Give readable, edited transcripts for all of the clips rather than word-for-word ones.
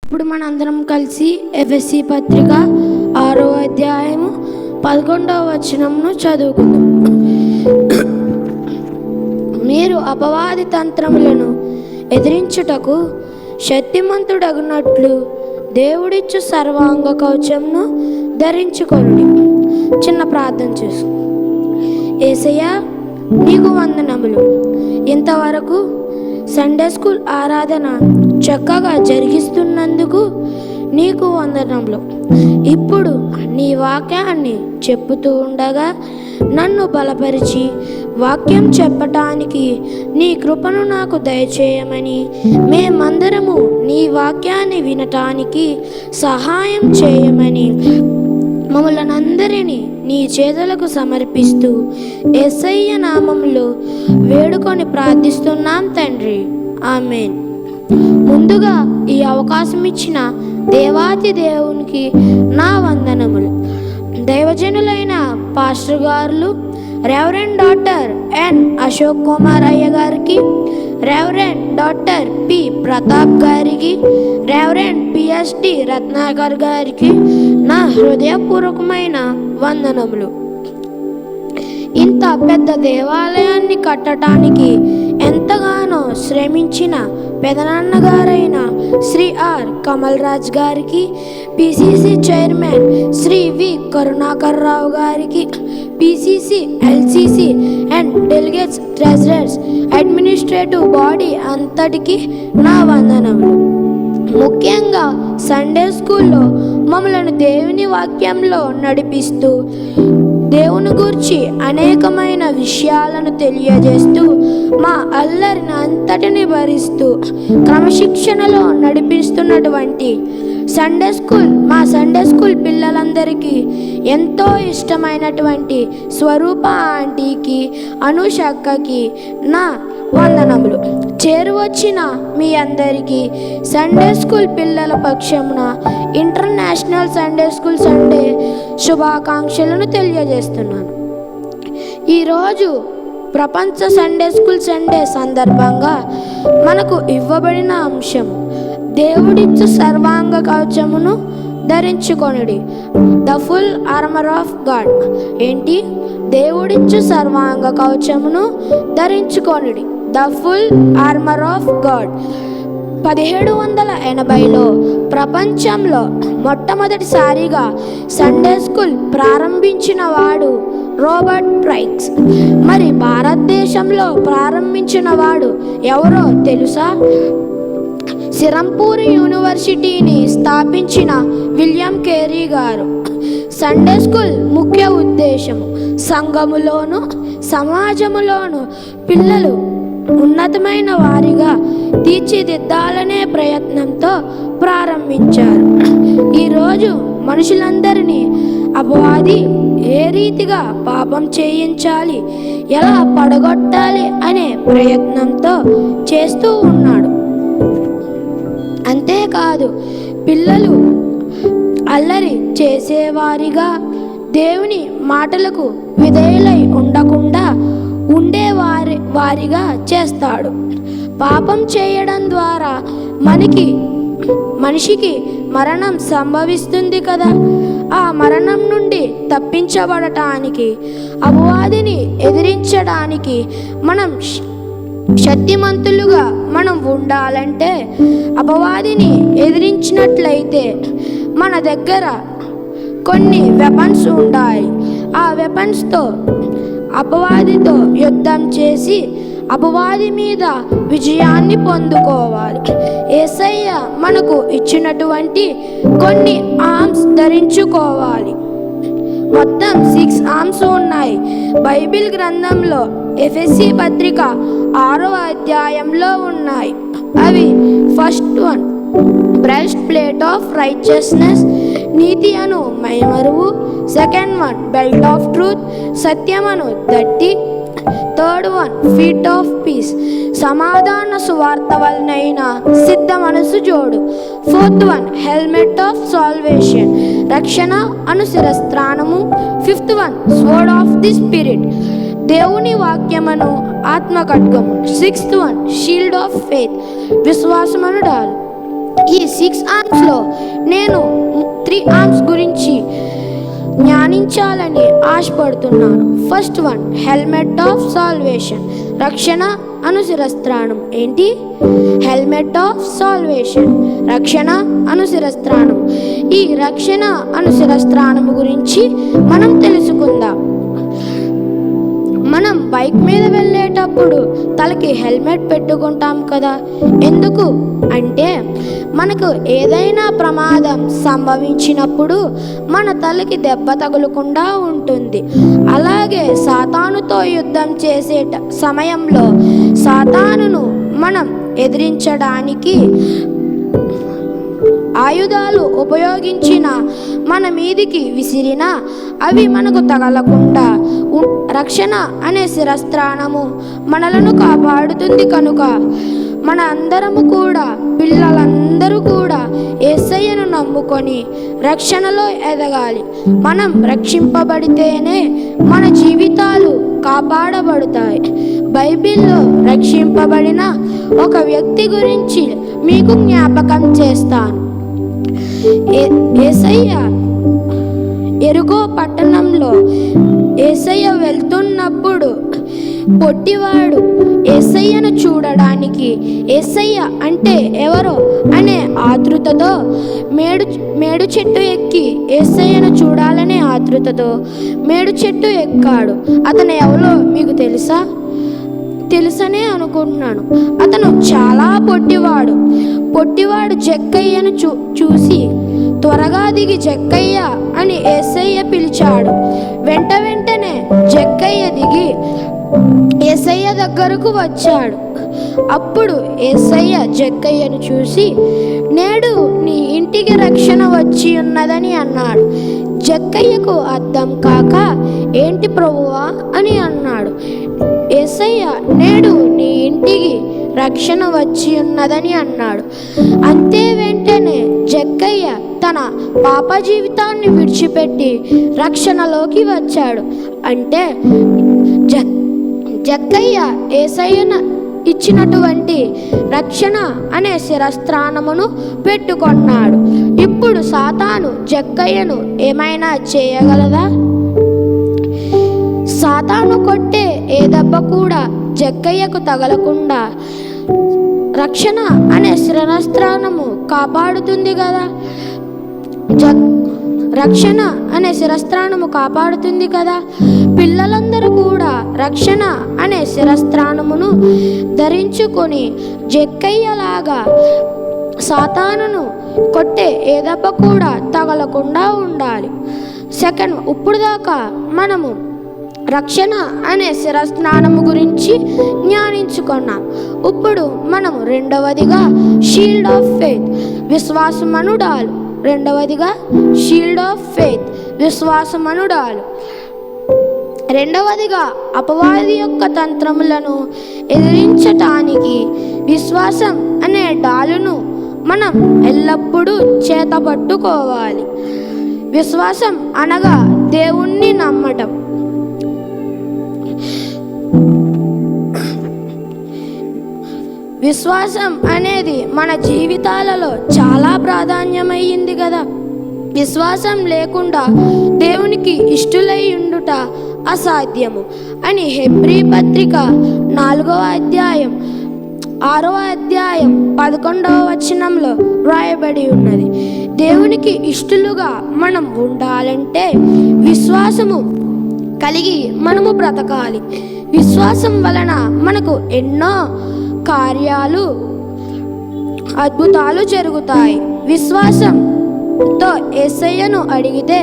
ఇప్పుడు మనందరం కలిసి ఎఫెసీ పత్రిక 6వ అధ్యాయము 11వ వచనంను చదువుకుందాం. మీరు అపవాది తంత్రములను ఎదిరించుటకు శక్తిమంతుడగునట్లు దేవుడిచ్చు సర్వాంగ కవచమును ధరించుకొనుడి. చిన్న ప్రార్థన చేసు. యేసయ్యా, నీకు వందనములు. ఇంతవరకు సండే స్కూల్ ఆరాధన చక్కగా జరిగిస్తున్నందుకు నీకు వందనములు. ఇప్పుడు నీ వాక్యాన్ని చెప్పుతూ ఉండగా నన్ను బలపరిచి వాక్యం చెప్పటానికి నీ కృపను నాకు దయచేయమని, మేమందరము నీ వాక్యాన్ని వినటానికి సహాయం చేయమని మమ్మల్ని అందరినీ నీ చేతులకు సమర్పిస్తూ యేసయ్య నామములో వేడుకొని ప్రార్థిస్తున్నాం తండ్రి, ఆమేన్. ముందుగా ఈ అవకాశం ఇచ్చిన దేవాతి దేవునికి నా వందనములు. దైవజనులైన పాస్టర్ గారు reverend doctor N Ashok Kumar అయ్య గారికి, రెవరెండ్ డాక్టర్ పి ప్రతాప్ గారికి, రెవరెండ్ పిఎస్టి రత్నాకర్ గారికి నా హృదయపూర్వకమైన వందనములు. ఇంత పెద్ద దేవాలయాన్ని కట్టడానికి ఎంతగానో శ్రమించిన పెదనాన్నగారైన శ్రీ ఆర్ కమల్ రాజ్ గారికి, పిసిసి చైర్మన్ శ్రీ వి కరుణాకర్ రావు గారికి, PCC LCC and delegates treasurers administrative body అంతటికి నా వందనములు. ముఖ్యంగా సండే స్కూల్లో మమ్మల్ని దేవుని వాక్యంలో నడిపిస్తూ దేవుని గురించి అనేకమైన విషయాలను తెలియజేస్తూ మా అల్లరిని అంతటిని భరిస్తూ క్రమశిక్షణలో నడిపిస్తున్నటువంటి మా సండే స్కూల్ పిల్లలందరికీ ఎంతో ఇష్టమైనటువంటి స్వరూప ఆంటీకి, అనుషక్కకి నా వందనములు. చేరువచ్చిన మీ అందరికీ సండే స్కూల్ పిల్లల పక్షమున ఇంటర్నేషనల్ సండే స్కూల్ సండే శుభాకాంక్షలను తెలియజేస్తున్నాను. ఈరోజు ప్రపంచ సండే స్కూల్ సండే సందర్భంగా మనకు ఇవ్వబడిన అంశం దేవుడిచ్చు సర్వాంగ కవచమును ధరించుకొనుడి, the full armour of God. ఏంటి? దేవుడిచ్చు సర్వాంగ కవచమును ధరించుకొనుడి, the full armour of God. 1780లో ప్రపంచంలో మొట్టమొదటిసారిగా సండే స్కూల్ ప్రారంభించిన వాడు రాబర్ట్ ప్రైక్స్. మరి భారతదేశంలో ప్రారంభించిన వాడు ఎవరో తెలుసా? సిరంపూర్ యూనివర్సిటీని స్థాపించిన విలియం కేరీ గారు. సండే స్కూల్ ముఖ్య ఉద్దేశము సంఘములోను సమాజములోను పిల్లలు ఉన్నతమైన వారిగా తీర్చిదిద్దాలనే ప్రయత్నంతో ప్రారంభించారు. ఈరోజు మనుషులందరినీ అపవాది ఏ రీతిగా పాపం చేయించాలి, ఎలా పడగొట్టాలి అనే ప్రయత్నంతో చేస్తూ ఉన్నాడు. అంతేకాదు, పిల్లలు అల్లరి చేసేవారిగా, దేవుని మాటలకు విధేయులై ఉండకుండా వారిగా చేస్తాడు. పాపం చేయడం ద్వారా మనిషికి మరణం సంభవిస్తుంది కదా. ఆ మరణం నుండి తప్పించబడటానికి, అపవాదిని ఎదిరించడానికి మనం శక్తిమంతులుగా ఉండాలంటే, అపవాదిని ఎదిరించినట్లయితే మన దగ్గర కొన్ని వెపన్స్ ఉండాలి. ఆ వెపన్స్తో అపవాదితో యుద్ధం చేసి అపవాది మీద విజయాన్ని పొందుకోవాలి. యేసయ్య మనకు ఇచ్చినటువంటి కొన్ని ఆర్మ్స్ ధరించుకోవాలి. మొత్తం 6 ఆర్మ్స్ ఉన్నాయి బైబిల్ గ్రంథంలో. ఎఫెసీ పత్రిక 6వ అధ్యాయంలో ఉన్నాయి. అవి first one breastplate of righteousness, నీతి అను మైమరువు. Second one belt of truth, సత్యమను దట్టి. Third one feet of peace, సమాధాన సువార్త వలనైన సిద్ధ మనసు జోడు. Fourth one helmet of salvation, రక్షణ అను శిరస్త్రాణము. Fifth one sword of the spirit, దేవుని వాక్యమను ఆత్మ ఖడ్గము. Sixth one shield of faith, విశ్వాసమను డాలు. ఈ 6 ఆర్మ్స్లో నేను 3 ఆర్మ్స్ గురించి జ్ఞానించాలని ఆశపడుతున్నాను. First one, helmet of salvation, రక్షణ అను శిరస్త్రాణం. ఏంటి? హెల్మెట్ ఆఫ్ సాల్వేషన్, రక్షణ అను శిరస్త్రాణం. ఈ రక్షణ అను శిరస్త్రాణం గురించి మనం తెలుసుకుందాం. మనం బైక్ మీద వెళ్ళేటప్పుడు తలకి హెల్మెట్ పెట్టుకుంటాం కదా. ఎందుకు అంటే మనకు ఏదైనా ప్రమాదం సంభవించినప్పుడు మన తలకి దెబ్బ తగులకుండా ఉంటుంది. అలాగే సాతానుతో యుద్ధం చేసే సమయంలో సాతానును మనం ఎదిరించడానికి ఆయుధాలు ఉపయోగించిన మన మీదికి విసిరిన అవి మనకు తగలకుండా రక్షణ అనే శిరస్త్రాణము మనలను కాపాడుతుంది. కనుక మన అందరము కూడా, పిల్లలందరూ కూడా యేసయ్యను నమ్ముకొని రక్షణలో ఎదగాలి. మనం రక్షింపబడితేనే మన జీవితాలు కాపాడబడతాయి. బైబిల్లో రక్షింపబడిన ఒక వ్యక్తి గురించి మీకు జ్ఞాపకం చేస్తాను. యేసయ్య ఎరుకో పట్టణంలో యేసయ్య వెళ్తున్నప్పుడు పొట్టివాడు యేసయ్యను చూడడానికి, యేసయ్య అంటే ఎవరో అనే ఆతృతతో మేడు చెట్టు ఎక్కి యేసయ్యను చూడాలనే ఆతృతతో మేడు చెట్టు ఎక్కాడు. అతను ఎవరో మీకు తెలుసనే అనుకుంటున్నాను. అతను చాలా పొట్టివాడు జక్కయ్యను చూసి త్వరగా దిగి జక్కయ్య అని యేసయ్య పిలిచాడు. వెంటనే జక్కయ్య దిగి యేసయ్య దగ్గరకు వచ్చాడు. అప్పుడు యేసయ్య జక్కయ్యను చూసి, నేడు నీ ఇంటికి రక్షణ వచ్చి ఉన్నదని అన్నాడు. జక్కయ్యకు అర్థం కాక, ఏంటి ప్రభువా అని అన్నాడు. యేసయ్య నేడు నీ ఇంటికి రక్షణ వచ్చి ఉన్నదని అన్నాడు. అంతే వెంటనే జక్కయ్య తన పాప జీవితాన్ని విడిచిపెట్టి రక్షణలోకి వచ్చాడు. అంటే జక్కయ్య యేసయ్యను ఇచ్చినటువంటి రక్షణ అనే శిరస్త్రాణమును పెట్టుకున్నాడు. ఇప్పుడు సాతాను జక్కయ్యను ఏమైనా చేయగలదా? సాతాను కొట్టే ఏ దెబ్బ కూడా జక్కయ్యకు తగలకుండా రక్షణ అనే శిరస్త్రాణము కాపాడుతుంది కదా. రక్షణ అనే శిరస్త్రాణము కాపాడుతుంది కదా. పిల్లలందరూ కూడా రక్షణ అనే శిరస్త్రాణమును ధరించుకొని జక్కయ్యలాగా సాతానును కొట్టే ఏ దెబ్బ కూడా తగలకుండా ఉండాలి. సెకండ్, ఇప్పుడు దాకా మనము రక్షణ అనే శిరస్నానము గురించి జ్ఞానించుకున్నాం. ఇప్పుడు మనము రెండవదిగా షీల్డ్ ఆఫ్ ఫెయిత్, విశ్వాసమనుడాలు. రెండవదిగా షీల్డ్ ఆఫ్ ఫెయిత్, విశ్వాసమనుడాలు. రెండవదిగా అపవాది యొక్క తంత్రములను ఎదిరించటానికి విశ్వాసం అనే డాలును మనం ఎల్లప్పుడూ చేతపట్టుకోవాలి. విశ్వాసం అనగా దేవుణ్ణి నమ్మటం. విశ్వాసం అనేది మన జీవితాలలో చాలా ప్రాధాన్యమైంది కదా. విశ్వాసం లేకుండా దేవునికి ఇష్టలై ఉండుట అసాధ్యము అని హెబ్రీ పత్రిక 4వ అధ్యాయం 6వ అధ్యాయం 11వ వచనంలో వ్రాయబడి ఉన్నది. దేవునికి ఇష్టలుగా మనం ఉండాలంటే విశ్వాసము కలిగి మనము బ్రతకాలి. విశ్వాసం వలన మనకు ఎన్నో కార్యాలు, అద్భుతాలు జరుగుతాయి. విశ్వాసంతో యేసయ్యను అడిగితే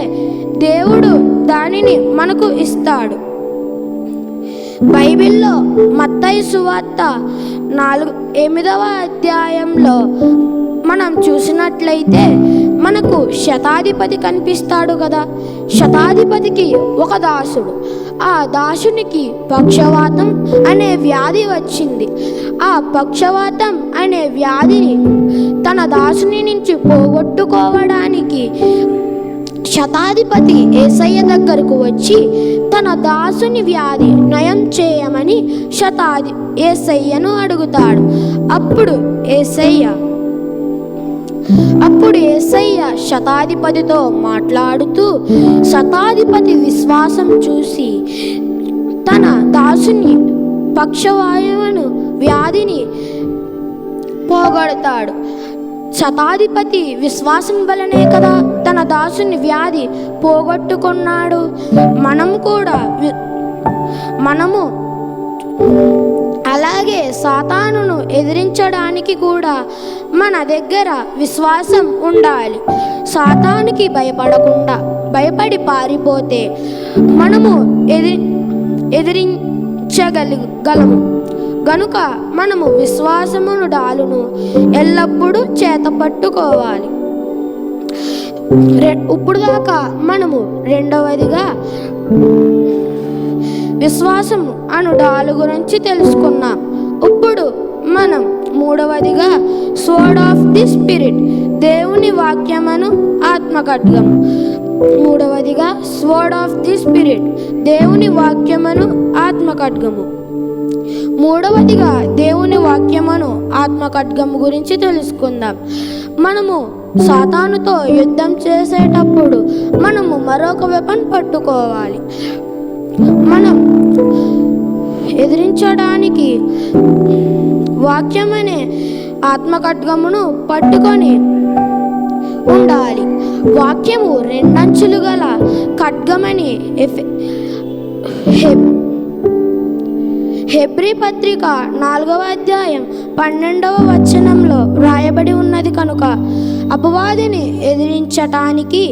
దేవుడు దానిని మనకు ఇస్తాడు. బైబిల్లో మత్తయి సువార్త 8వ అధ్యాయంలో మనం చూసినట్లయితే మనకు శతాధిపతి కనిపిస్తాడు కదా. శతాధిపతికి ఒక దాసుడు, ఆ దాసునికి పక్షవాతం అనే వ్యాధి వచ్చింది. ఆ పక్షవాతం అనే వ్యాధిని తన దాసుని నుంచి పోగొట్టుకోవడానికి శతాధిపతి యేసయ్య దగ్గరకు వచ్చి తన దాసుని వ్యాధి నయం చేయమని యేసయ్యను అడుగుతాడు. అప్పుడు యేసయ్య అప్పుడు యేసయ్య శతాధిపతితో మాట్లాడుతూ శతాధిపతి విశ్వాసం చూసి తన దాసుని పక్షవాయువును వ్యాధిని పోగొడతాడు. శతాధిపతి విశ్వాసం వలనే కదా తన దాసుని వ్యాధి పోగొట్టుకున్నాడు. మనము అలాగే సాతానును ఎదిరించడానికి కూడా మన దగ్గర విశ్వాసం ఉండాలి. సాతానుకి భయపడి పారిపోతే మనము ఎదిరించగలము. గనుక మనము విశ్వాసమును డాలును ఎల్లప్పుడూ చేత పట్టుకోవాలి. ఇప్పుడు దాకా మనము రెండవదిగా విశ్వాసము అను డాలు గురించి తెలుసుకున్నాం. ఇప్పుడు మనం మూడవదిగా స్వర్డ్ ఆఫ్ ది స్పిరిట్, దేవుని వాక్యమును ఆత్మ ఖడ్గము. మూడవదిగా స్వర్డ్ ఆఫ్ ది స్పిరిట్, దేవుని వాక్యమును ఆత్మ ఖడ్గము. మూడవదిగా దేవుని వాక్యమును ఆత్మ ఖడ్గము గురించి తెలుసుకుందాం. మనము సాతానుతో యుద్ధం చేసేటప్పుడు మనము మరొక వెపన్ పట్టుకోవాలి. మనం ఎదిరించడానికి వాక్యమనే ఆత్మ ఖడ్గమును పట్టుకొని ఉండాలి. వాక్యము రెండంచులు గల ఖడ్గమని హెబ్రీ పత్రిక 4వ అధ్యాయం 12వ వచనంలో వ్రాయబడి ఉన్నది. కనుక అపవాదిని ఎదిరించటానికి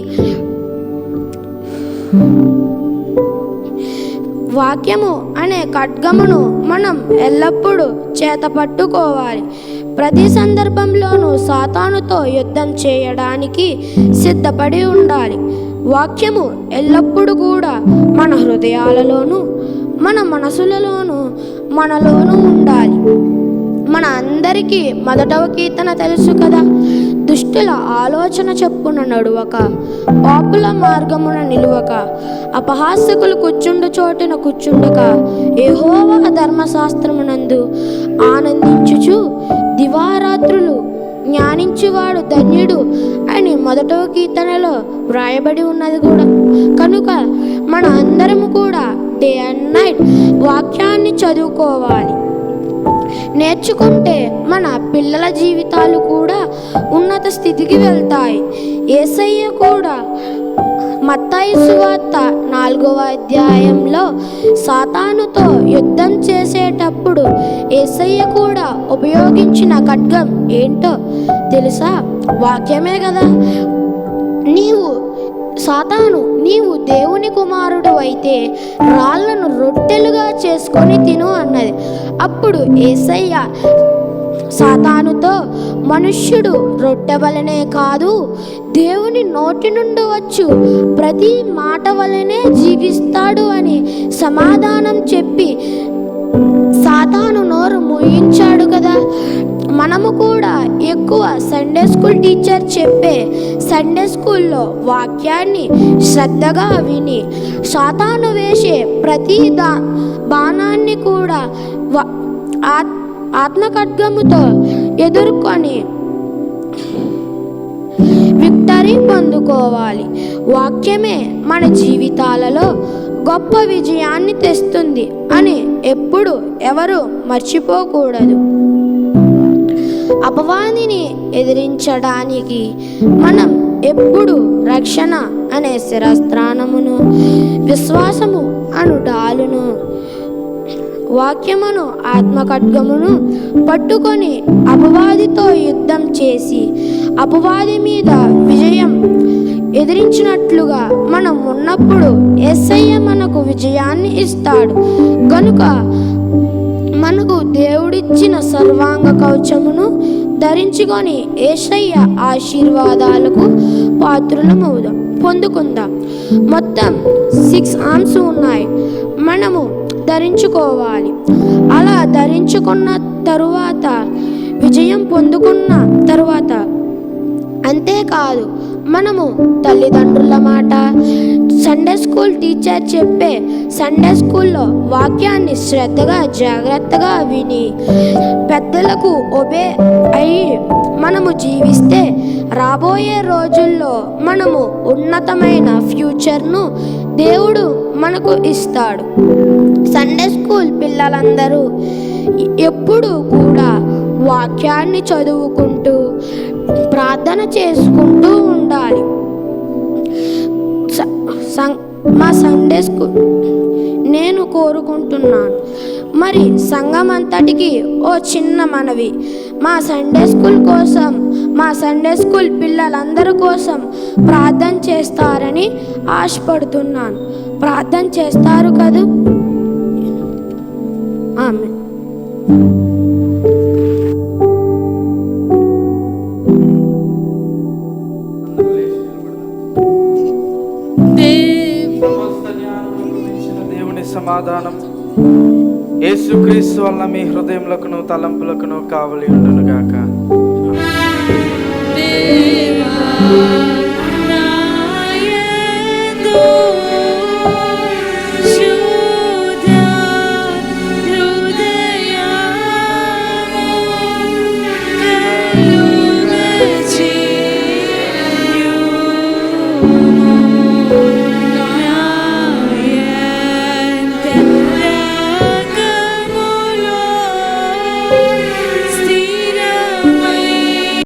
వాక్యము అనే ఖడ్గమును మనం ఎల్లప్పుడూ చేత పట్టుకోవాలి. ప్రతి సందర్భంలోనూ సాతానుతో యుద్ధం చేయడానికి సిద్ధపడి ఉండాలి. వాక్యము ఎల్లప్పుడూ కూడా మన హృదయాలలోనూ మన మనసులలోనూ మనలోనూ ఉండాలి. మన అందరికీ మొదటవ కీర్తన తెలుసు కదా, దుష్టుల ఆలోచన చొప్పున నడువక, పాపుల మార్గమున నిలువక, అపహాస్యకులు కూర్చుండు చోటున కూర్చుండక, యెహోవా ధర్మశాస్త్రమునందు ఆనందించుచు దివారాత్రులు జ్ఞానించువాడు ధన్యుడు అని మొదటవ కీర్తనలో వ్రాయబడి ఉన్నది కూడా. కనుక మన అందరము కూడా డే అండ్ నైట్ వాక్యాన్ని చదువుకోవాలి. నేర్చుకుంటే మన పిల్లల జీవితాలు కూడా ఉన్నత స్థితికి వెళ్తాయి. యేసయ్య కూడా మత్తయి సువార్త 4వ అధ్యాయంలో సాతానుతో యుద్ధం చేసేటప్పుడు యేసయ్య కూడా ఉపయోగించిన ఖడ్గం ఏంటో తెలుసా? వాక్యమే కదా. నీవు దేవుని కుమారుడు అయితే రాళ్లను రొట్టెలుగా చేసుకొని తిను అన్నది. అప్పుడు యేసయ్య సాతానుతో, మనుష్యుడు రొట్టె వలనే కాదు దేవుని నోటి నుండి వచ్చు ప్రతి మాట వలనే జీవిస్తాడు అని సమాధానం చెప్పి సాతాను నోరు మూయించాడు కదా. మనము కూడా ఎక్కువ సండే స్కూల్ టీచర్ చెప్పే సండే స్కూల్లో వాక్యాన్ని శ్రద్ధగా విని సాతాను వేసే ప్రతి బాణాన్ని కూడా ఆత్మ ఖడ్గముతో ఎదుర్కొని విక్టరీ పొందుకోవాలి. వాక్యమే మన జీవితాలలో గొప్ప విజయాన్ని తెస్తుంది అని ఎప్పుడు ఎవరు మర్చిపోకూడదు. అపవాదిని ఎదిరించడానికి మనం ఎప్పుడు రక్షణ అనే శిరస్త్రాణమును, విశ్వాసము అను డాలును, వాక్యమును ఆత్మ ఖడ్గమును పట్టుకొని అపవాదితో యుద్ధం చేసి అపవాది మీద విజయం ఎదిరించినట్లుగా మనం ఉన్నప్పుడు యేసయ్య మనకు విజయాన్ని ఇస్తాడు. కనుక మనకు దేవుడిచ్చిన సర్వాంగ కవచమును ధరించుకొని యేసయ్య ఆశీర్వాదాలకు పాత్రులమవుదాం, పొందుకుందాం. మొత్తం 6 ఆర్మ్స్ ఉన్నాయి, మనము ధరించుకోవాలి. అలా ధరించుకున్న తరువాత, విజయం పొందుకున్న తరువాత అంతేకాదు మనము తల్లిదండ్రుల మాట, సండే స్కూల్ టీచర్ చెప్పే సండే స్కూల్లో వాక్యాన్ని శ్రద్ధగా జాగ్రత్తగా విని పెద్దలకు ఒబే అయి మనము జీవిస్తే రాబోయే రోజుల్లో మనము ఉన్నతమైన ఫ్యూచర్ను దేవుడు మనకు ఇస్తాడు. సండే స్కూల్ పిల్లలందరూ ఎప్పుడు కూడా వాక్యాన్ని చదువుకుంటూ ప్రార్థన చేసుకుంటూ ఉండాలి. మా సండే స్కూల్ నేను కోరుకుంటున్నాను. మరి సంఘం అంతటికి ఓ చిన్న మనవి, మా సండే స్కూల్ కోసం, మా సండే స్కూల్ పిల్లలందరి కోసం ప్రార్థన చేస్తారని ఆశపడుతున్నాను. ప్రార్థన చేస్తారు కదూ? ఆమె దేవుని సమాధానం యేసుక్రీస్తు వలన మీ హృదయములకును తలంపులకును కావలి ఉండును గాక.